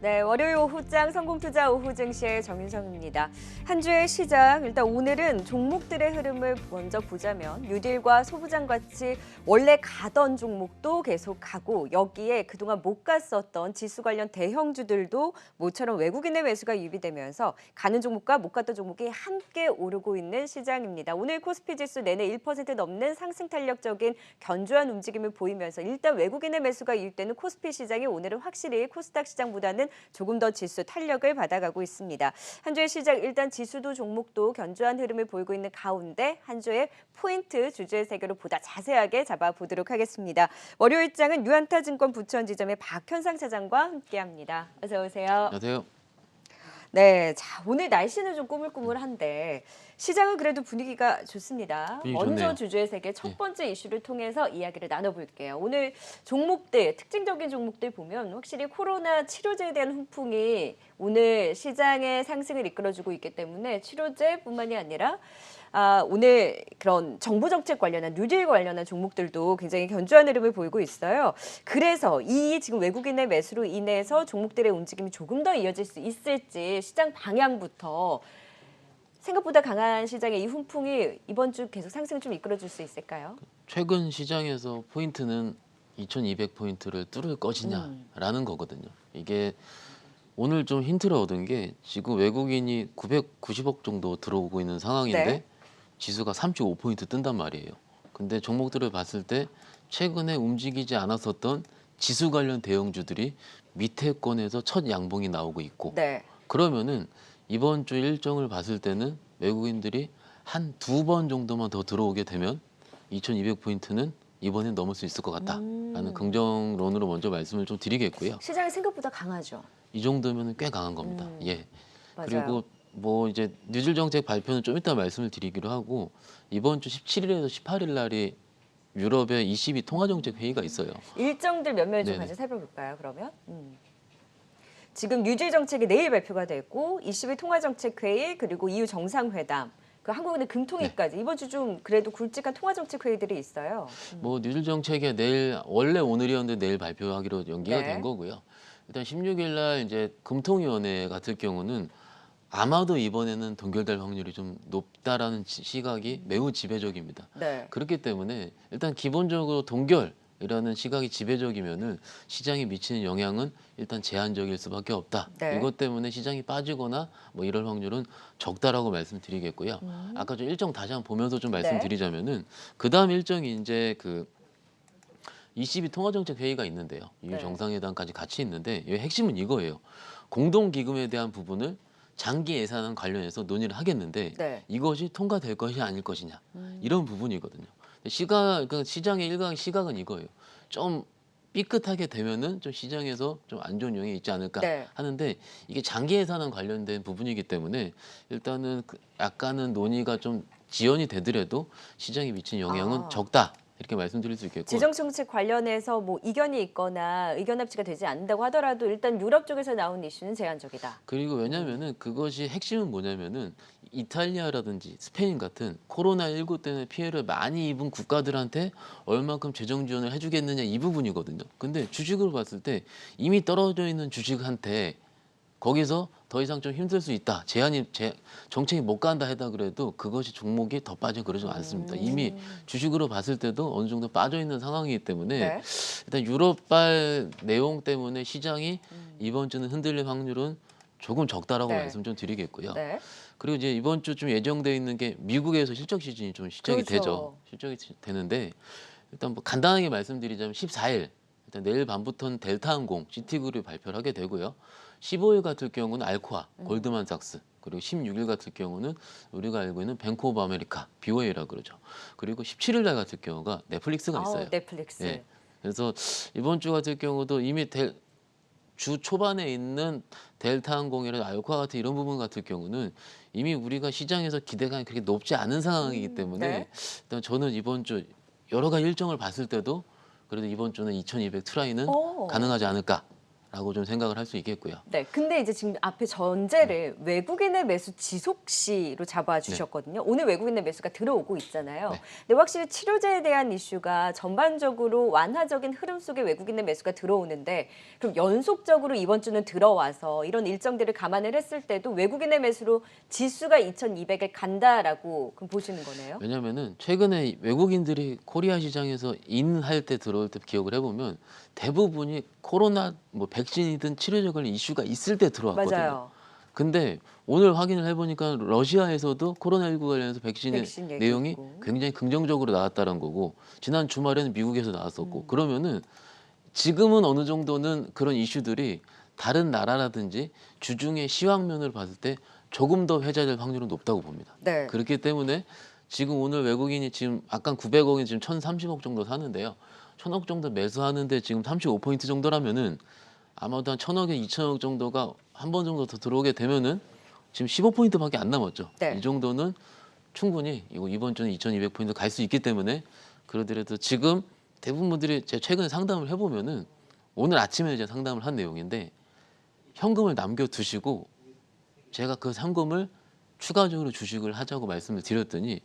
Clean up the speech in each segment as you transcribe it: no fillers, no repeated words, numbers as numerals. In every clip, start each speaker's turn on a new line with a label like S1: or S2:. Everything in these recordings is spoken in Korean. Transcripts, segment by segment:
S1: 네, 월요일 오후장 성공투자 오후 증시의 정윤성입니다. 한 주의 시장, 일단 오늘은 종목들의 흐름을 먼저 보자면 뉴딜과 소부장 같이 원래 가던 종목도 계속 가고 여기에 그동안 못 갔었던 지수 관련 대형주들도 모처럼 외국인의 매수가 유입되면서 가는 종목과 못 갔던 종목이 함께 오르고 있는 시장입니다. 오늘 코스피 지수 내내 1% 넘는 상승 탄력적인 견조한 움직임을 보이면서 일단 외국인의 매수가 유입되는 코스피 시장이 오늘은 확실히 코스닥 시장보다는 조금 더 지수 탄력을 받아가고 있습니다. 한 주의 시작 일단 지수도 종목도 견조한 흐름을 보이고 있는 가운데 한 주의 포인트 주주의 세계로 보다 자세하게 잡아보도록 하겠습니다. 월요일장은 유안타증권 부천지점의 박현상 차장과 함께합니다. 어서 오세요.
S2: 안녕하세요.
S1: 네, 자 오늘 날씨는 좀 꾸물꾸물한데 시장은 그래도 분위기가 좋습니다.
S2: 분위기
S1: 먼저
S2: 좋네요.
S1: 주주의 세계 첫 번째 이슈를 통해서 이야기를 나눠볼게요. 오늘 종목들, 특징적인 종목들 보면 확실히 코로나 치료제에 대한 훈풍이 오늘 시장의 상승을 이끌어주고 있기 때문에 치료제뿐만이 아니라 오늘 그런 정부 정책 관련한 뉴딜 관련한 종목들도 굉장히 견조한 흐름을 보이고 있어요. 그래서 이 지금 외국인의 매수로 인해서 종목들의 움직임이 조금 더 이어질 수 있을지 시장 방향부터 생각보다 강한 시장의 이 훈풍이 이번 주 계속 상승을 좀 이끌어줄 수 있을까요?
S2: 최근 시장에서 포인트는 2200포인트를 뚫을 것이냐라는 거거든요. 이게 오늘 좀 힌트를 얻은 게 지금 외국인이 990억 정도 들어오고 있는 상황인데
S1: 네.
S2: 지수가 35포인트 뜬단 말이에요. 근데 종목들을 봤을 때 최근에 움직이지 않았었던 지수 관련 대형주들이 밑에 권에서 첫 양봉이 나오고 있고
S1: 네.
S2: 그러면은 이번 주 일정을 봤을 때는 외국인들이 한 2번 정도만 더 들어오게 되면 2200포인트는 이번엔 넘을 수 있을 것 같다라는 긍정론으로 먼저 말씀을 좀 드리겠고요.
S1: 시장이 생각보다 강하죠.
S2: 이 정도면 꽤 강한 겁니다. 예.
S1: 맞아요.
S2: 그리고 뭐 이제 뉴딜 정책 발표는 좀 이따 말씀을 드리기로 하고 이번 주 17일에서 18일 날이 유럽의 ECB 통화정책 회의가 있어요.
S1: 일정들 몇몇 좀
S2: 네네.
S1: 같이 살펴볼까요? 그러면 지금 뉴딜 정책이 내일 발표가 되고 22 통화정책회의 그리고 EU 정상회담 그 한국은행 금통위까지 이번 주 좀 그래도 굵직한 통화정책 회의들이 있어요.
S2: 뭐 뉴딜 정책에 내일 원래 오늘이었는데 내일 발표하기로 연기가
S1: 네.
S2: 된 거고요. 일단 16일 날 이제 금통위원회 같은 경우는 아마도 이번에는 동결될 확률이 좀 높다라는 시각이 매우 지배적입니다.
S1: 네.
S2: 그렇기 때문에 일단 기본적으로 동결이라는 시각이 지배적이면은 시장에 미치는 영향은 일단 제한적일 수밖에 없다.
S1: 네.
S2: 이것 때문에 시장이 빠지거나 뭐 이럴 확률은 적다라고 말씀드리겠고요. 아까 좀 일정 다시 한번 보면서 좀 말씀드리자면은 그다음 일정이 이제 그 ECB 통화정책 회의가 있는데요. EU
S1: 네.
S2: 정상회담까지 같이 있는데 이 핵심은 이거예요. 공동기금에 대한 부분을 장기 예산안 관련해서 논의를 하겠는데
S1: 네.
S2: 이것이 통과될 것이 아닐 것이냐 이런 부분이거든요. 그러니까 시장의 일각 시각은 이거예요. 좀 삐끗하게 되면은 좀 시장에서 좀 안 좋은 영향이 있지 않을까
S1: 네.
S2: 하는데 이게 장기 예산안 관련된 부분이기 때문에 일단은 약간은 논의가 좀 지연이 되더라도 시장에 미친 영향은 적다. 이렇게 말씀드릴 수 있겠고
S1: 재정 정책 관련해서 뭐 이견이 있거나 의견 합치가 되지 않는다고 하더라도 일단 유럽 쪽에서 나온 이슈는 제한적이다.
S2: 그리고 왜냐면은 그것이 핵심은 뭐냐면은 이탈리아라든지 스페인 같은 코로나19 때문에 피해를 많이 입은 국가들한테 얼만큼 재정 지원을 해주겠느냐 이 부분이거든요. 근데 주식으로 봤을 때 이미 떨어져 있는 주식한테 거기서 더 이상 좀 힘들 수 있다. 정책이 못 간다 하다 그래도 그것이 종목이 더 빠져 그러지 않습니다. 이미 주식으로 봤을 때도 어느 정도 빠져 있는 상황이기 때문에
S1: 네.
S2: 일단 유럽발 내용 때문에 시장이 이번 주는 흔들릴 확률은 조금 적다라고
S1: 네.
S2: 말씀 좀 드리겠고요.
S1: 네.
S2: 그리고 이제 이번 주 좀 예정돼 있는 게 미국에서 실적 시즌이 좀 시작이
S1: 그렇죠.
S2: 되죠. 실적이 되는데 일단 뭐 간단하게 말씀드리자면 14일 일단 내일 밤부터는 델타항공, 시티그룹이 발표를 하게 되고요. 15일 같은 경우는 알코아, 골드만삭스, 그리고 16일 같은 경우는 우리가 알고 있는 뱅크 오브 아메리카, BOA라고 그러죠. 그리고 17일 날 같은 경우가 넷플릭스가 있어요.
S1: 넷플릭스.
S2: 예. 그래서 이번 주 같은 경우도 이미 주 초반에 있는 델타항공이나 알코아 같은 이런 부분 같은 경우는 이미 우리가 시장에서 기대감이 그렇게 높지 않은 상황이기 때문에
S1: 네.
S2: 일단 저는 이번 주 여러 가지 일정을 봤을 때도 그래도 이번 주는 2200 트라이는
S1: 오.
S2: 가능하지 않을까라는 라고 좀 생각을 할 수 있겠고요.
S1: 네, 근데 이제 지금 앞에 전제를 외국인의 매수 지속시로 잡아주셨거든요. 오늘 외국인의 매수가 들어오고 있잖아요.
S2: 네.
S1: 근데 확실히 치료제에 대한 이슈가 전반적으로 완화적인 흐름 속에 외국인의 매수가 들어오는데 그럼 연속적으로 이번 주는 들어와서 이런 일정들을 감안을 했을 때도 외국인의 매수로 지수가 2200을 간다라고 그럼 보시는 거네요?
S2: 왜냐면은 최근에 외국인들이 코리아 시장에서 인할 때 들어올 때 기억을 해보면 대부분이 코로나 뭐 백신이든 치료제 관련 이슈가 있을 때 들어왔거든요.
S1: 맞아요.
S2: 근데 오늘 확인을 해보니까 러시아에서도 코로나19 관련해서 백신의
S1: 백신 얘기
S2: 내용이
S1: 있고.
S2: 굉장히 긍정적으로 나왔다는 거고 지난 주말에는 미국에서 나왔었고
S1: 음.
S2: 그러면은 지금은 어느 정도는 그런 이슈들이 다른 나라라든지 주중의 시황면을 봤을 때 조금 더 회자될 확률은 높다고 봅니다.
S1: 네.
S2: 그렇기 때문에 지금 오늘 외국인이 지금 아까 900억이 지금 1,030억 정도 사는데요. 1,000억 정도 매수하는데 지금 35포인트 정도라면은 아마도 한 1,000억에 2,000억 정도가 한 번 정도 더 들어오게 되면은 지금 15포인트밖에 안 남았죠.
S1: 네.
S2: 이 정도는 충분히 이번 주는 2,200포인트 갈 수 있기 때문에 그러더라도 지금 대부분 분들이 제가 최근에 상담을 해보면은 오늘 아침에 제가 상담을 한 내용인데 현금을 남겨두시고 제가 그 현금을 추가적으로 주식을 하자고 말씀을 드렸더니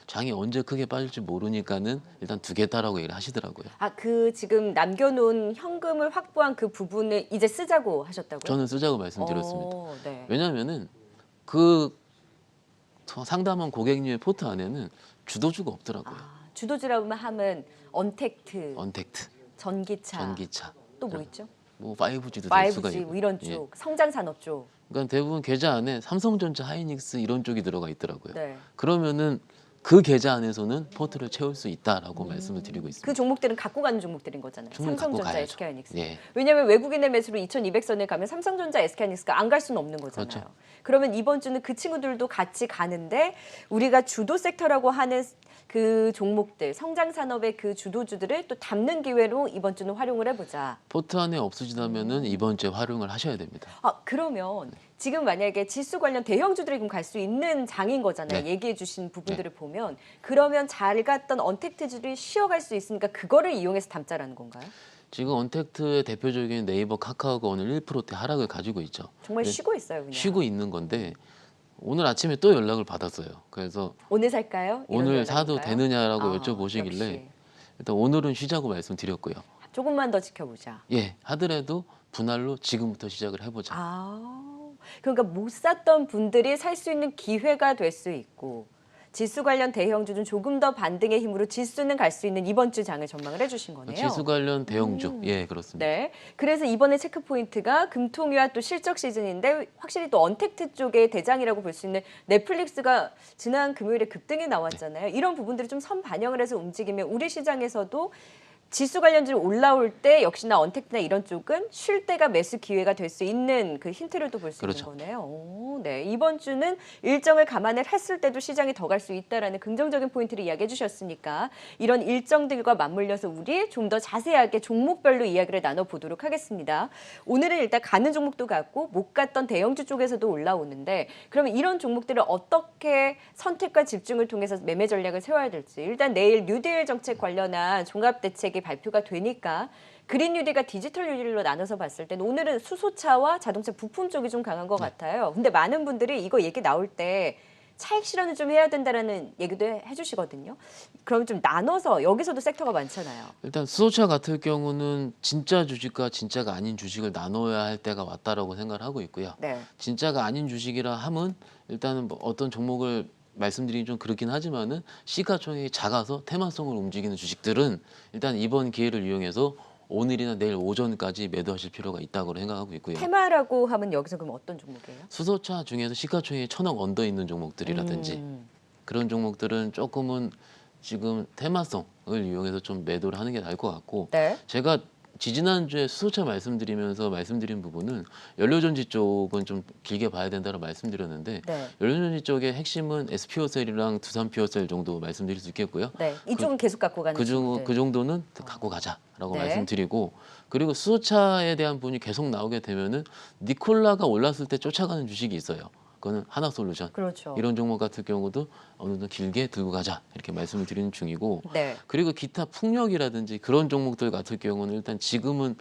S2: 장이 언제 크게 빠질지 모르니까는 일단 두겠다라고 얘기를 하시더라고요.
S1: 아, 그 지금 남겨놓은 현금을 확보한 그 부분을 이제 쓰자고 하셨다고요?
S2: 저는 쓰자고 말씀드렸습니다.
S1: 네.
S2: 왜냐하면은 그 상담한 고객님의 포트 안에는 주도주가 없더라고요.
S1: 아, 주도주라고 하면 언택트,
S2: 언택트,
S1: 전기차,
S2: 전기차,
S1: 또 뭐 있죠?
S2: 뭐 5G도 될 수가
S1: 5G
S2: 있고.
S1: 뭐 이런 쪽,
S2: 예.
S1: 성장 산업 쪽.
S2: 그러니까 대부분 계좌 안에 삼성전자, 하이닉스 이런 쪽이 들어가 있더라고요.
S1: 네.
S2: 그러면은 그 계좌 안에서는 포트를 채울 수 있다라고 말씀을 드리고 있습니다.
S1: 그 종목들은 갖고 가는 종목들인 거잖아요.
S2: 충분히 갖고
S1: 삼성전자,
S2: 가야죠.
S1: SK하이닉스.
S2: 예.
S1: 왜냐하면 외국인의 매수로 2,200선을 가면 삼성전자, SK하이닉스가 안 갈 수는 없는 거잖아요.
S2: 그렇죠.
S1: 그러면 이번 주는 그 친구들도 같이 가는데 우리가 주도 섹터라고 하는 그 종목들, 성장 산업의 그 주도주들을 또 담는 기회로 이번 주는 활용을 해보자.
S2: 포트 안에 없으시다면은 이번 주에 활용을 하셔야 됩니다.
S1: 아, 그러면 지금 만약에 지수 관련 대형주들이 그럼 갈 수 있는 장인 거잖아요.
S2: 네.
S1: 얘기해 주신 부분들을 보면 그러면 잘 갔던 언택트주들이 쉬어갈 수 있으니까 그거를 이용해서 담자라는 건가요?
S2: 지금 언택트의 대표적인 네이버, 카카오가 오늘 1%대 하락을 가지고 있죠.
S1: 정말
S2: 네.
S1: 쉬고 있어요, 그냥.
S2: 쉬고 있는 건데 오늘 아침에 또 연락을 받았어요. 그래서
S1: 오늘 살까요? 이런
S2: 오늘
S1: 연락일까요?
S2: 사도 되느냐라고
S1: 아,
S2: 여쭤보시길래
S1: 역시.
S2: 일단 오늘은 쉬자고 말씀드렸고요.
S1: 조금만 더 지켜보자.
S2: 예, 하더라도 분할로 지금부터 시작을 해보자.
S1: 아, 그러니까 못 샀던 분들이 살 수 있는 기회가 될 수 있고 지수 관련 대형주는 조금 더 반등의 힘으로 지수는 갈 수 있는 이번 주 장을 전망을 해주신 거네요.
S2: 지수 관련 대형주, 예, 그렇습니다.
S1: 네. 그래서 이번에 체크 포인트가 금통위와 또 실적 시즌인데 확실히 또 언택트 쪽의 대장이라고 볼 수 있는 넷플릭스가 지난 금요일에 급등이 나왔잖아요. 이런 부분들을 좀 선반영을 해서 움직이면 우리 시장에서도 지수 관련주를 올라올 때 역시나 언택트나 이런 쪽은 쉴 때가 매수 기회가 될 수 있는 그 힌트를 또 볼 수
S2: 그렇죠.
S1: 있는 거네요. 오, 네. 이번 주는 일정을 감안을 했을 때도 시장이 더 갈 수 있다라는 긍정적인 포인트를 이야기해 주셨으니까 이런 일정들과 맞물려서 우리 좀 더 자세하게 종목별로 이야기를 나눠보도록 하겠습니다. 오늘은 일단 가는 종목도 같고 못 갔던 대형주 쪽에서도 올라오는데 그러면 이런 종목들을 어떻게 선택과 집중을 통해서 매매 전략을 세워야 될지 일단 내일 뉴딜 정책 관련한 종합대책이 발표가 되니까 그린 뉴딜과 디지털 뉴딜로 나눠서 봤을 때는 오늘은 수소차와 자동차 부품 쪽이 좀 강한 것 같아요. 근데 많은 분들이 이거 얘기 나올 때 차익 실현을 좀 해야 된다라는 얘기도 해주시거든요. 그럼 좀 나눠서 여기서도 섹터가 많잖아요.
S2: 일단 수소차 같은 경우는 진짜 주식과 진짜가 아닌 주식을 나눠야 할 때가 왔다라고 생각을 하고 있고요.
S1: 네.
S2: 진짜가 아닌 주식이라 함은 일단은 뭐 어떤 종목을 말씀드리기 좀 그렇긴 하지만은 시가총액이 작아서 테마성을 움직이는 주식들은 일단 이번 기회를 이용해서 오늘이나 내일 오전까지 매도하실 필요가 있다고 생각하고 있고요.
S1: 테마라고 하면 여기서 그럼 어떤 종목이에요?
S2: 수소차 중에서 시가총액이 1,000억 언더 있는 종목들이라든지 그런 종목들은 조금은 지금 테마성을 이용해서 좀 매도를 하는 게 나을 것 같고
S1: 네.
S2: 제가 지지난주에 수소차 말씀드리면서 말씀드린 부분은 연료전지 쪽은 좀 길게 봐야 된다고 말씀드렸는데
S1: 네.
S2: 연료전지 쪽의 핵심은 SPO셀이랑 두산 피어셀 정도 말씀드릴 수 있겠고요.
S1: 네. 이쪽은 계속 갖고 가는 친구들.
S2: 그 정도는 갖고 가자라고
S1: 네.
S2: 말씀드리고 그리고 수소차에 대한 분이 계속 나오게 되면은 니콜라가 올랐을 때 쫓아가는 주식이 있어요. 그거는 하나솔루션.
S1: 그렇죠.
S2: 이런 종목 같은 경우도 어느 정도 길게 들고 가자 이렇게 말씀을 드리는 중이고
S1: 네.
S2: 그리고 기타 풍력이라든지 그런 종목들 같은 경우는 일단 지금은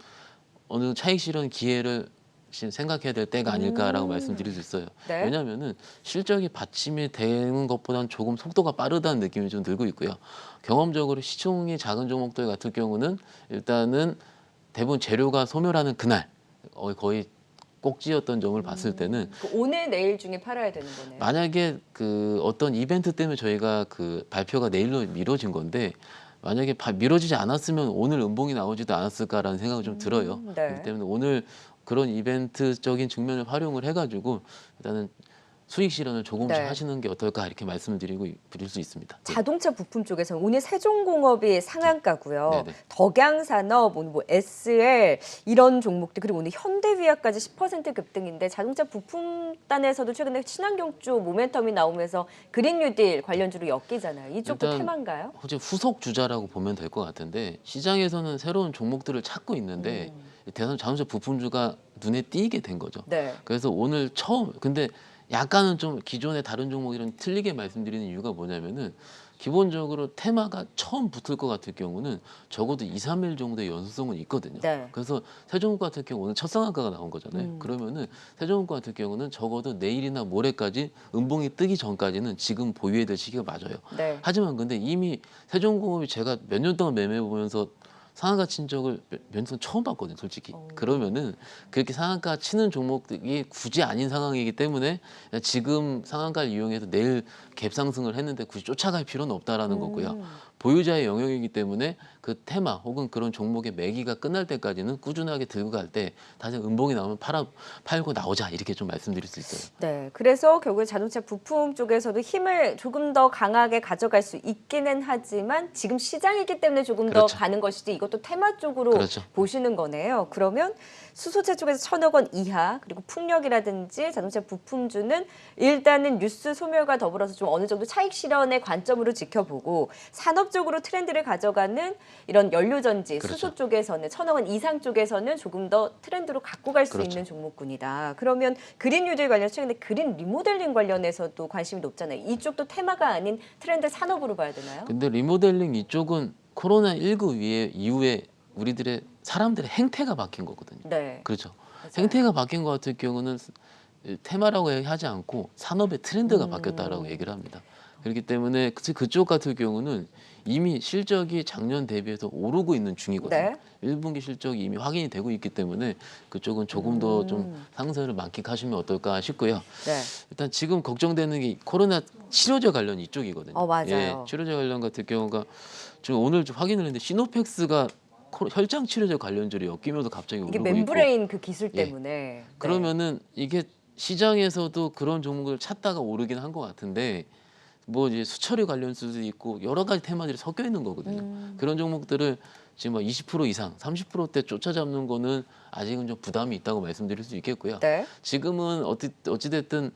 S2: 어느 정도 차익 실현 기회를 지금 생각해야 될 때가 아닐까라고 말씀드릴 수 있어요.
S1: 네.
S2: 왜냐하면은 실적이 받침이 되는 것보다는 조금 속도가 빠르다는 느낌이 좀 들고 있고요. 경험적으로 시총이 작은 종목들 같은 경우는 일단은 대부분 재료가 소멸하는 그날 거의 꼭지였던 점을 봤을 때는
S1: 그 오늘 내일 중에 팔아야 되는 거네요.
S2: 만약에 그 어떤 이벤트 때문에 저희가 그 발표가 내일로 미뤄진 건데 만약에 미뤄지지 않았으면 오늘 음봉이 나오지도 않았을까라는 생각이 좀 들어요.
S1: 네.
S2: 그렇기 때문에 오늘 그런 이벤트적인 측면을 활용을 해가지고 일단은 수익 실현을 조금씩
S1: 네.
S2: 하시는 게 어떨까 이렇게 말씀드리고 드릴 수 있습니다. 네.
S1: 자동차 부품 쪽에서는 오늘 세종공업이 상한가고요.
S2: 네네.
S1: 덕양산업, 오늘 뭐 SL 이런 종목들 그리고 오늘 현대위아까지 10% 급등인데 자동차 부품단에서도 최근에 친환경 쪽 모멘텀이 나오면서 그린 뉴딜 관련주로 엮이잖아요. 이쪽도
S2: 일단
S1: 테마인가요?
S2: 혹시 후속 주자라고 보면 될 것 같은데 시장에서는 새로운 종목들을 찾고 있는데 대선 자동차 부품주가 눈에 띄게 된 거죠.
S1: 네.
S2: 그래서 오늘 처음 근데 약간은 좀 기존의 다른 종목이랑 틀리게 말씀드리는 이유가 뭐냐면은 기본적으로 테마가 처음 붙을 것 같을 경우는 적어도 2, 3일 정도의 연속성은 있거든요.
S1: 네.
S2: 그래서 세종문과 같은 경우 오늘 첫 상한가가 나온 거잖아요. 그러면은 세종문과 같은 경우는 적어도 내일이나 모레까지 음봉이 뜨기 전까지는 지금 보유해야 될 시기가 맞아요.
S1: 네.
S2: 하지만 근데 이미 세종공업이 제가 몇 년 동안 매매해 보면서 상한가 친 적을 몇 년 동안 처음 봤거든요, 솔직히. 그러면은 그렇게 상한가 치는 종목들이 굳이 아닌 상황이기 때문에 지금 상한가를 이용해서 내일 갭 상승을 했는데 굳이 쫓아갈 필요는 없다라는 거고요. 보유자의 영역이기 때문에 그 테마 혹은 그런 종목의 매기가 끝날 때까지는 꾸준하게 들고 갈 때 다시 음봉이 나오면 팔고 나오자 이렇게 좀 말씀드릴 수 있어요.
S1: 네, 그래서 결국에 자동차 부품 쪽에서도 힘을 조금 더 강하게 가져갈 수 있기는 하지만 지금 시장이기 때문에 조금
S2: 그렇죠.
S1: 더 가는 것이지 이것도 테마 쪽으로
S2: 그렇죠.
S1: 보시는 거네요. 그러면 수소차 쪽에서 1,000억 원 이하 그리고 풍력이라든지 자동차 부품주는 일단은 뉴스 소멸과 더불어서 좀 어느 정도 차익 실현의 관점으로 지켜보고 산업적으로 트렌드를 가져가는 이런 연료전지
S2: 그렇죠.
S1: 수소 쪽에서는 1,000억 원 이상 쪽에서는 조금 더 트렌드로 갖고 갈 수
S2: 그렇죠.
S1: 있는 종목군이다. 그러면 그린 뉴딜 관련 최근에 그린 리모델링 관련해서도 관심이 높잖아요. 이쪽도 테마가 아닌 트렌드 산업으로 봐야 되나요?
S2: 근데 리모델링 이쪽은 코로나19 이후에 우리들의 사람들의 행태가 바뀐 거거든요.
S1: 네.
S2: 그렇죠.
S1: 맞아요.
S2: 행태가 바뀐 것 같은 경우는 테마라고 하지 않고 산업의 트렌드가 바뀌었다라고 얘기를 합니다. 그렇기 때문에 그쪽 같은 경우는 이미 실적이 작년 대비해서 오르고 있는 중이거든요.
S1: 네.
S2: 1분기 실적이 이미 확인이 되고 있기 때문에 그쪽은 조금 더 좀 상승을 만끽하시면 어떨까 싶고요.
S1: 네.
S2: 일단 지금 걱정되는 게 코로나 치료제 관련 이쪽이거든요.
S1: 맞아요.
S2: 예, 치료제 관련 같은 경우가 지금 오늘 좀 확인을 했는데 시노펙스가 혈장 치료제 관련주로 엮이면서 갑자기
S1: 이게
S2: 오르고 있고
S1: 멤브레인 그 기술
S2: 예.
S1: 때문에. 네.
S2: 그러면은 이게 시장에서도 그런 종목을 찾다가 오르긴 한 것 같은데 뭐 이제 수처리 관련주도 있고 여러 가지 테마들이 섞여 있는 거거든요. 그런 종목들을 지금 막 20% 이상, 30%대 쫓아잡는 거는 아직은 좀 부담이 있다고 말씀드릴 수 있겠고요.
S1: 네.
S2: 지금은 어찌됐든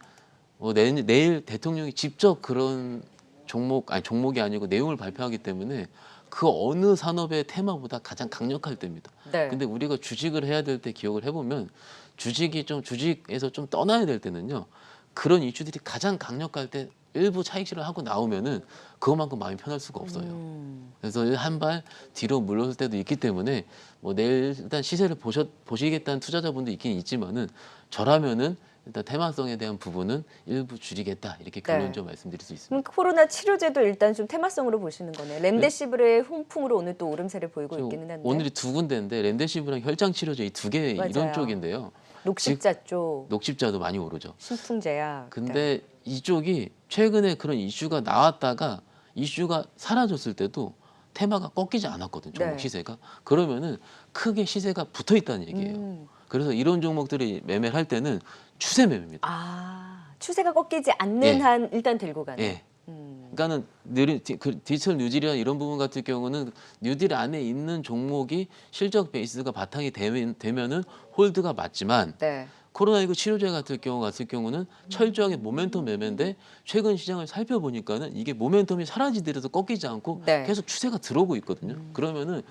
S2: 뭐 내일 대통령이 직접 그런 종목이 아니고 내용을 발표하기 때문에 그 어느 산업의 테마보다 가장 강력할 때입니다.
S1: 네.
S2: 근데 우리가 주식을 해야 될 때 기억을 해보면 주식에서 좀 떠나야 될 때는요. 그런 이슈들이 가장 강력할 때 일부 차익 실현하고 나오면은 그것만큼 마음이 편할 수가 없어요. 그래서 한 발 뒤로 물러설 때도 있기 때문에 뭐 내일 일단 시세를 보시겠다는 투자자분도 있긴 있지만은 저라면은 일단 테마성에 대한 부분은 일부 줄이겠다 이렇게 결론적으로 말씀드릴 수 있습니다.
S1: 그럼 코로나 치료제도 일단 좀 테마성으로 보시는 거네요. 렘데시브르의 훈풍으로 오늘 또 오름세를 보이고 있기는 한데.
S2: 오늘이 두 군데인데 렘데시브랑 혈장 치료제 이 두 개
S1: 맞아요.
S2: 이런 쪽인데요.
S1: 녹십자 쪽,
S2: 녹십자도 많이 오르죠.
S1: 신풍제약.
S2: 근데 이쪽이 최근에 그런 이슈가 나왔다가 이슈가 사라졌을 때도 테마가 꺾이지 않았거든요. 종목
S1: 네.
S2: 시세가. 그러면은 크게 시세가 붙어 있다는 얘기예요. 그래서 이런 종목들이 매매를 할 때는 추세 매매입니다.
S1: 추세가 꺾이지 않는
S2: 예.
S1: 한 일단 들고 가는.
S2: 예. 그러니까는 디지털 뉴딜이나 이런 부분 같은 경우는 뉴딜 안에 있는 종목이 실적 베이스가 바탕이 되면은 홀드가 맞지만
S1: 네.
S2: 코로나19 치료제 같은 경우는 철저하게 모멘텀 매매인데 최근 시장을 살펴보니까는 이게 모멘텀이 사라지더라도 꺾이지 않고
S1: 네.
S2: 계속 추세가 들어오고 있거든요. 그러면은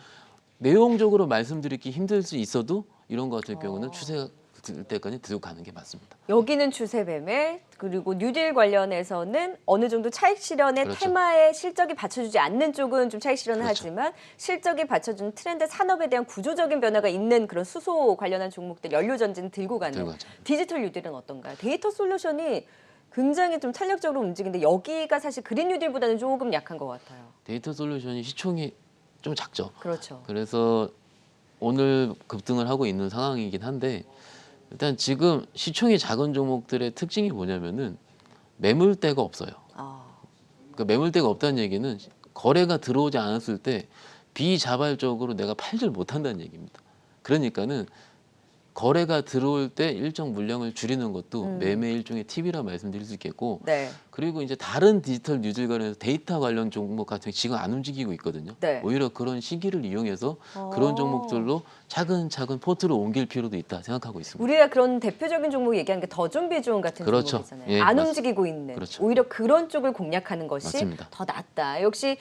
S2: 내용적으로 말씀드리기 힘들 수 있어도 이런 것 같은 경우는 추세가 들 때까지 들고 가는 게 맞습니다.
S1: 여기는 추세 매매, 그리고 뉴딜 관련해서는 어느 정도 차익 실현의
S2: 그렇죠.
S1: 테마에 실적이 받쳐주지 않는 쪽은 좀 차익 실현을
S2: 그렇죠.
S1: 하지만 실적이 받쳐주는 트렌드 산업에 대한 구조적인 변화가 있는 그런 수소 관련한 종목들, 연료 전지는 들고 가는
S2: 들고 가죠.
S1: 디지털 뉴딜은 어떤가요? 데이터 솔루션이 굉장히 좀 탄력적으로 움직이는데 여기가 사실 그린 뉴딜보다는 조금 약한 것 같아요.
S2: 데이터 솔루션이 시총이 좀 작죠.
S1: 그렇죠.
S2: 그래서 오늘 급등을 하고 있는 상황이긴 한데 일단 지금 시총이 작은 종목들의 특징이 뭐냐면은 매물대가 없어요.
S1: 아,
S2: 그러니까 매물대가 없다는 얘기는 거래가 들어오지 않았을 때 비자발적으로 내가 팔질 못한다는 얘기입니다. 그러니까는 거래가 들어올 때 일정 물량을 줄이는 것도 매매 일종의 팁이라 말씀드릴 수 있겠고
S1: 네.
S2: 그리고 이제 다른 디지털 뉴딜 관련해서 데이터 관련 종목 같은 게 지금 안 움직이고 있거든요.
S1: 네.
S2: 오히려 그런 시기를 이용해서 그런 종목들로 차근차근 포트를 옮길 필요도 있다 생각하고 있습니다.
S1: 우리가 그런 대표적인 종목 얘기하는 게 더존비존 같은
S2: 그렇죠.
S1: 종목이잖아요.
S2: 예,
S1: 안
S2: 맞-
S1: 움직이고 있는.
S2: 그렇죠.
S1: 오히려 그런 쪽을 공략하는 것이
S2: 맞습니다.
S1: 더 낫다. 역시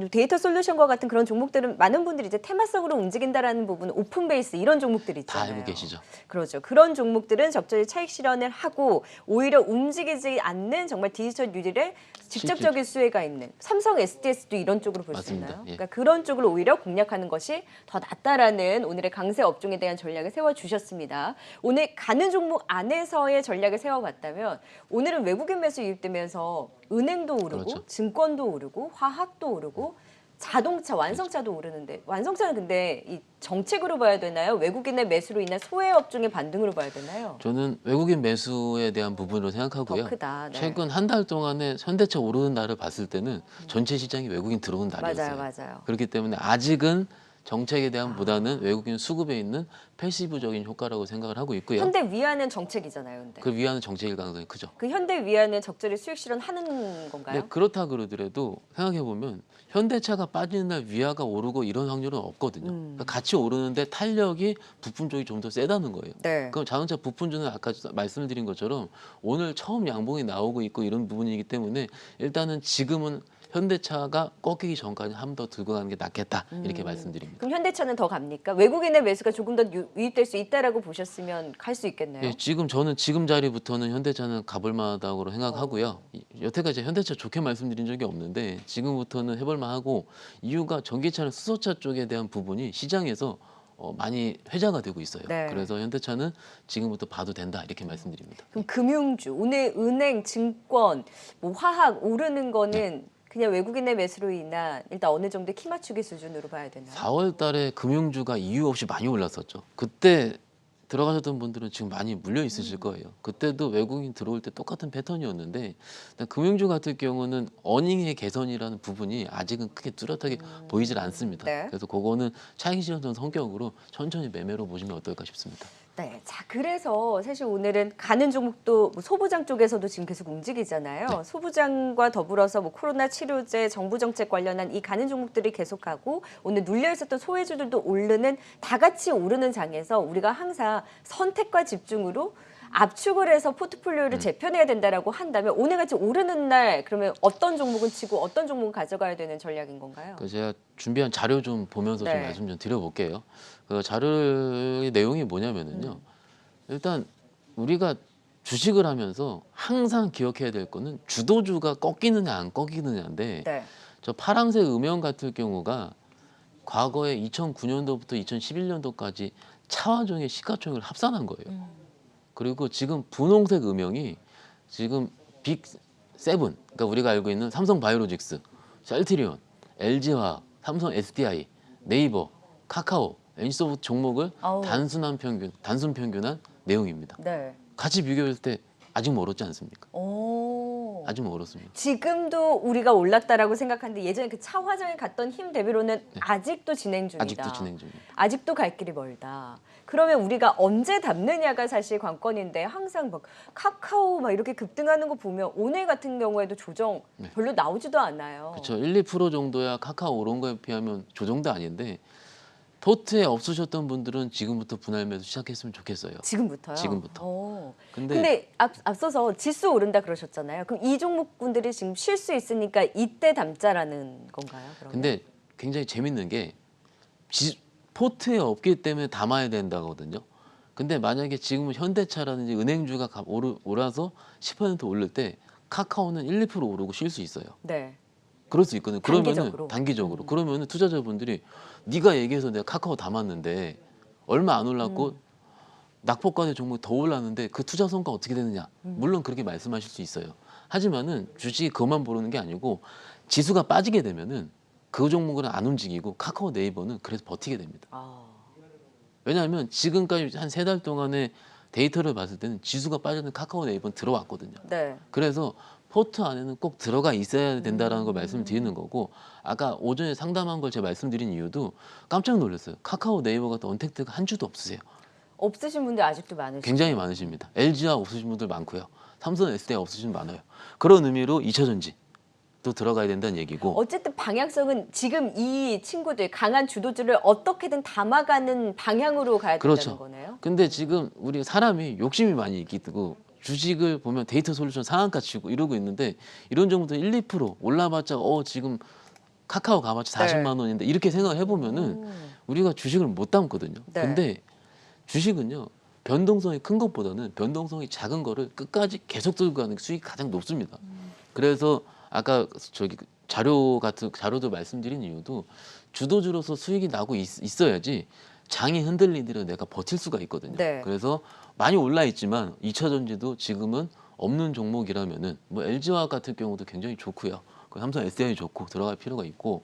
S1: 데이터 솔루션과 같은 그런 종목들은 많은 분들이 이제 테마성으로 움직인다라는 부분은 오픈 베이스 이런 종목들
S2: 다
S1: 있잖아요.
S2: 알고 계시죠.
S1: 그렇죠. 그런 종목들은 적절히 차익 실현을 하고 오히려 움직이지 않는 정말 디지털 뉴딜에 직접적인 수혜가 있는 삼성 SDS도 이런 쪽으로 볼 수
S2: 맞습니다.
S1: 있나요?
S2: 예.
S1: 그러니까 그런 쪽을 오히려 공략하는 것이 더 낫다라는 오늘의 강세 업종에 대한 전략을 세워주셨습니다. 오늘 가는 종목 안에서의 전략을 세워봤다면 오늘은 외국인 매수 유입되면서 은행도 오르고
S2: 그렇죠.
S1: 증권도 오르고 화학도 오르고 자동차, 완성차도 오르는데 완성차는 근데 이 정책으로 봐야 되나요? 외국인의 매수로 인한 소외 업종의 반등으로 봐야 되나요?
S2: 저는 외국인 매수에 대한 부분으로 생각하고요.
S1: 더 크다. 네.
S2: 최근 한 달 동안에 현대차 오르는 날을 봤을 때는 전체 시장이 외국인 들어오는 날이었어요.
S1: 맞아요.
S2: 그렇기 때문에 아직은 정책에 대한 보다는 외국인 수급에 있는 패시브적인 효과라고 생각을 하고 있고요.
S1: 현대 위안은 정책이잖아요, 근데.
S2: 그 위안은 정책일 가능성이 크죠.
S1: 그 현대 위안은 적절히 수익 실현하는 건가요?
S2: 네, 그렇다 그러더라도 생각해 보면 현대차가 빠지는 날 위아가 오르고 이런 확률은 없거든요. 그러니까 같이 오르는데 탄력이 부품 쪽이 좀 더 세다는 거예요.
S1: 네.
S2: 그럼 자동차 부품주는 아까 말씀을 드린 것처럼 오늘 처음 양봉이 나오고 있고 이런 부분이기 때문에 일단은 지금은 현대차가 꺾이기 전까지 한 번 더 들고 가는 게 낫겠다 이렇게 말씀드립니다.
S1: 그럼 현대차는 더 갑니까? 외국인의 매수가 조금 더 유입될 수 있다라고 보셨으면 갈 수 있겠네요.
S2: 예, 저는 지금 자리부터는 현대차는 가볼 만하다고 생각하고요. 여태까지 현대차 좋게 말씀드린 적이 없는데 지금부터는 해볼 만하고 이유가 전기차나 수소차 쪽에 대한 부분이 시장에서 많이 회자가 되고 있어요.
S1: 네.
S2: 그래서 현대차는 지금부터 봐도 된다 이렇게 말씀드립니다.
S1: 그럼 금융주, 오늘 은행, 증권, 뭐 화학 오르는 거는 그냥 외국인의 매수로 인한 일단 어느 정도 키 맞추기 수준으로 봐야 되나요?
S2: 4월 달에 금융주가 이유 없이 많이 올랐었죠. 그때 들어가셨던 분들은 지금 많이 물려 있으실 거예요. 그때도 외국인 들어올 때 똑같은 패턴이었는데 일단 금융주 같은 경우는 어닝의 개선이라는 부분이 아직은 크게 뚜렷하게 보이질 않습니다.
S1: 네.
S2: 그래서 그거는 차익 실현 성격으로 천천히 매매로 보시면 어떨까 싶습니다.
S1: 네, 자 그래서 사실 오늘은 가는 종목도 뭐 소부장 쪽에서도 지금 계속 움직이잖아요.
S2: 네.
S1: 소부장과 더불어서 뭐 코로나 치료제, 정부 정책 관련한 이 가는 종목들이 계속하고 오늘 눌려 있었던 소외주들도 오르는 다 같이 오르는 장에서 우리가 항상 선택과 집중으로 압축을 해서 포트폴리오를 재편해야 된다라고 한다면 오늘 같이 오르는 날 그러면 어떤 종목은 치고 어떤 종목은 가져가야 되는 전략인 건가요?
S2: 그 제가 준비한 자료 좀 보면서
S1: 네.
S2: 좀 말씀 좀 드려볼게요. 그 자료의 내용이 뭐냐면은요. 일단 우리가 주식을 하면서 항상 기억해야 될 거는 주도주가 꺾이느냐 안 꺾이느냐인데
S1: 네.
S2: 저 파란색 음영 같은 경우가 과거에 2009년도부터 2011년도까지 차화종의 시가총액을 합산한 거예요. 그리고 지금 분홍색 음영이 지금 빅 세븐, 그러니까 우리가 알고 있는 삼성 바이오로직스, 셀트리온, LG화학, 삼성 SDI, 네이버, 카카오, NC소프트 종목을
S1: 아우.
S2: 단순 평균한 내용입니다.
S1: 네.
S2: 같이 비교했을 때 아직 멀었지 않습니까?
S1: 오.
S2: 아직 멀었습니다.
S1: 지금도 우리가 올랐다라고 생각하는데 예전에 그 차화정에 갔던 힘 대비로는 아직도 진행 중이다.
S2: 아직도 진행 중입니다.
S1: 아직도 갈 길이 멀다. 그러면 우리가 언제 담느냐가 사실 관건인데 항상 막 카카오 막 이렇게 급등하는 거 보면 오늘 같은 경우에도 조정 별로 나오지도 않아요.
S2: 그렇죠. 1, 2% 정도야 카카오 오른 거에 비하면 조정도 아닌데 포트에 없으셨던 분들은 지금부터 분할 매수 시작했으면 좋겠어요.
S1: 지금부터요?
S2: 지금부터.
S1: 오.
S2: 근데
S1: 근데 앞서서 지수 오른다 그러셨잖아요. 그럼 이 종목군들이 지금 쉴 수 있으니까 이때 담자라는 건가요? 그러면?
S2: 근데 굉장히 재밌는 게 포트에 없기 때문에 담아야 된다거든요. 근데 만약에 지금은 현대차라든지 은행주가 올라서 10% 오를 때 카카오는 1, 2% 오르고 쉴 수 있어요.
S1: 네.
S2: 그럴 수 있거든요. 그러면은
S1: 단기적으로.
S2: 단기적으로. 그러면은 투자자분들이 네가 얘기해서 내가 카카오 담았는데 얼마 안 올랐고 낙폭과대 종목이 더 올랐는데 그 투자 성과 어떻게 되느냐. 물론 그렇게 말씀하실 수 있어요. 하지만은 주식이 그것만 보는 게 아니고 지수가 빠지게 되면은 그 종목은 안 움직이고 카카오 네이버는 그래서 버티게 됩니다.
S1: 아,
S2: 왜냐하면 지금까지 한 3달 동안의 데이터를 봤을 때는 지수가 빠져는 카카오 네이버는 들어왔거든요.
S1: 네.
S2: 그래서 포트 안에는 꼭 들어가 있어야 된다라는 걸 말씀드리는 거고, 아까 오전에 상담한 걸 제가 말씀드린 이유도 깜짝 놀랐어요. 카카오 네이버 같은 언택트가 한 주도 없으세요.
S1: 없으신 분들 아직도 많으시죠?
S2: 굉장히 많으십니다. LG화 없으신 분들 많고요. 삼성 SDI 없으신 분 많아요. 그런 의미로 2차전지 또 들어가야 된다는 얘기고.
S1: 어쨌든 방향성은 지금 이 친구들 강한 주도주를 어떻게든 담아가는 방향으로 가야 된다는
S2: 그렇죠.
S1: 거네요.
S2: 근데 지금 우리 사람이 욕심이 많이 있고 주식을 보면 데이터 솔루션 상한가 치고 이러고 있는데 이런 정도 1, 2% 올라봤자 지금 카카오 가봤자 40만 원인데 이렇게 생각을 해보면은 우리가 주식을 못 담거든요.
S1: 네.
S2: 근데 주식은요 변동성이 큰 것보다는 변동성이 작은 거를 끝까지 계속 들고 가는 게 수익이 가장 높습니다. 그래서 아까 저기 자료도 말씀드린 이유도 주도주로서 수익이 나고 있어야지 장이 흔들리더라도 내가 버틸 수가 있거든요.
S1: 네.
S2: 그래서 많이 올라 있지만 2차 전지도 지금은 없는 종목이라면은 뭐 LG화학 같은 경우도 굉장히 좋고요. 그 삼성 SDI 좋고 들어갈 필요가 있고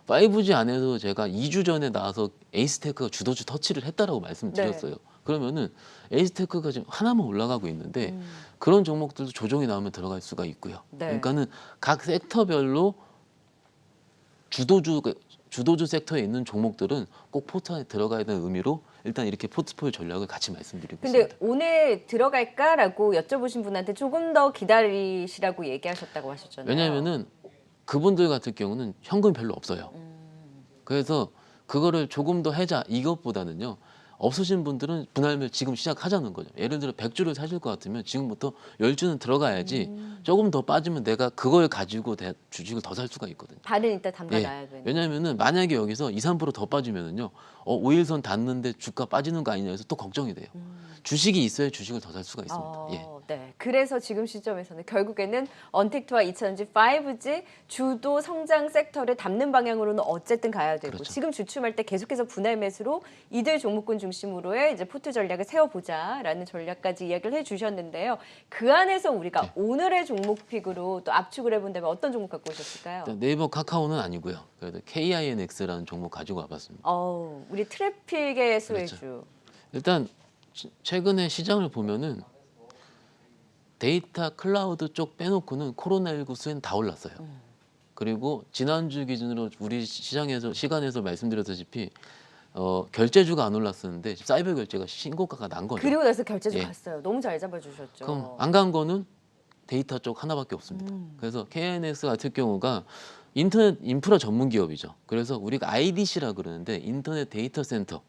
S2: 5G 안에서 제가 2주 전에 나와서 에이스테크가 주도주 터치를 했다라고 말씀드렸어요. 그러면은 에이스테크가 지금 하나만 올라가고 있는데 그런 종목들도 조정이 나오면 들어갈 수가 있고요.
S1: 네.
S2: 그러니까는 각 섹터별로 주도주 섹터에 있는 종목들은 꼭 포트 안에 들어가야 되는 의미로 일단 이렇게 포트폴리오 전략을 같이 말씀드리고
S1: 근데
S2: 있습니다.
S1: 오늘 들어갈까라고 여쭤보신 분한테 조금 더 기다리시라고 얘기하셨다고 하셨잖아요.
S2: 왜냐하면은 그분들 같은 경우는 현금 별로 없어요. 그래서 그거를 조금 더 해자 이것보다는요. 없으신 분들은 분할매를 지금 시작하자는 거죠. 예를 들어 100주를 사실 것 같으면 지금부터 10주는 들어가야지 조금 더 빠지면 내가 그걸 가지고 주식을 더 살 수가 있거든요.
S1: 반은 일단 담가놔야 되는.
S2: 왜냐하면은 만약에 여기서 2, 3%더 빠지면은요. 5일선 닿는데 주가 빠지는 거 아니냐 해서 또 걱정이 돼요. 주식이 있어야 주식을 더 살 수가 있습니다. 예.
S1: 네. 그래서 지금 시점에서는 결국에는 언택트와 2차전지 5G 주도 성장 섹터를 담는 방향으로는 어쨌든 가야 되고
S2: 그렇죠.
S1: 지금 주춤할 때 계속해서 분할 매수로 이들 종목군 중심으로의 이제 포트 전략을 세워보자라는 전략까지 이야기를 해주셨는데요. 그 안에서 우리가 오늘의 종목픽으로 또 압축을 해본다면 어떤 종목 갖고 오셨을까요?
S2: 일단 네이버 카카오는 아니고요. 그래도 KINX라는 종목 가지고 와봤습니다.
S1: 우리 트래픽의
S2: 그렇죠.
S1: 수혜주.
S2: 일단 최근에 시장을 보면은 데이터 클라우드 쪽 빼놓고는 코로나19 수혜는 다 올랐어요. 그리고 지난주 기준으로 우리 시간에서 말씀드렸다시피 결제주가 안 올랐었는데 사이버 결제가 신고가가 난 거죠.
S1: 그리고 나서 결제주
S2: 예.
S1: 갔어요. 너무 잘 잡아주셨죠.
S2: 그럼 안 간 거는 데이터 쪽 하나밖에 없습니다. 그래서 KNX 같은 경우가 인터넷 인프라 전문 기업이죠. 그래서 우리가 IDC라 그러는데 인터넷 데이터 센터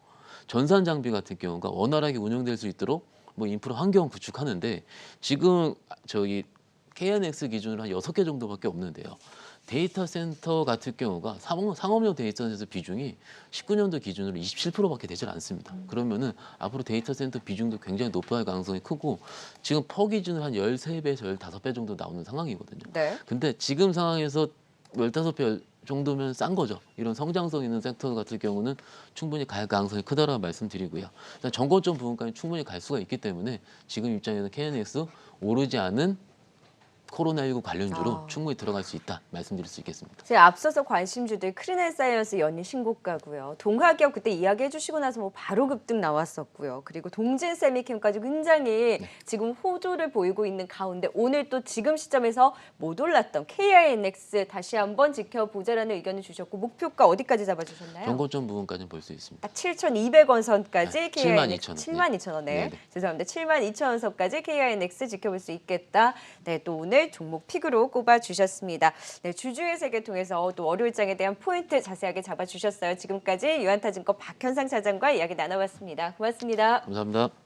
S2: 전산 장비 같은 경우가 원활하게 운영될 수 있도록 뭐 인프라 환경 구축하는데 지금 저기 KNX 기준으로 한 6개 정도밖에 없는데요. 데이터 센터 같은 경우가 상업용 데이터 센터 비중이 19년도 기준으로 27%밖에 되질 않습니다. 그러면은 앞으로 데이터 센터 비중도 굉장히 높아질 가능성이 크고 지금 퍼 기준으로 한 13배에서 15배 정도 나오는 상황이거든요.
S1: 네.
S2: 근데 지금 상황에서 15배 정도면 싼 거죠. 이런 성장성 있는 섹터 같은 경우는 충분히 갈 가능성이 크다라고 말씀드리고요. 일단 정거점 부분까지 충분히 갈 수가 있기 때문에 지금 입장에서는 KNX 오르지 않은 코로나19 관련주로 충분히 들어갈 수 있다 말씀드릴 수 있겠습니다.
S1: 제가 앞서서 관심주들 크리넬 사이언스 연일 신고가고요. 동화기업 그때 이야기해 주시고 나서 뭐 바로 급등 나왔었고요. 그리고 동진 세미캠까지 굉장히 지금 호조를 보이고 있는 가운데 오늘 또 지금 시점에서 못 올랐던 KINX 다시 한번 지켜보자라는 의견을 주셨고 목표가 어디까지 잡아주셨나요?
S2: 정거점 부분까지는 볼 수 있습니다.
S1: 7,200원 선까지
S2: 네,
S1: KINX
S2: 72,000원.
S1: 72,000원에
S2: 네, 네.
S1: 죄송합니다. 72,000원 선까지 KINX 지켜볼 수 있겠다. 네, 또 오늘 종목 픽으로 꼽아 주셨습니다. 네, 주주의 세계 통해서 또 월요일장에 대한 포인트 자세하게 잡아 주셨어요. 지금까지 유한타증권 박현상 차장과 이야기 나눠봤습니다. 고맙습니다.
S2: 감사합니다.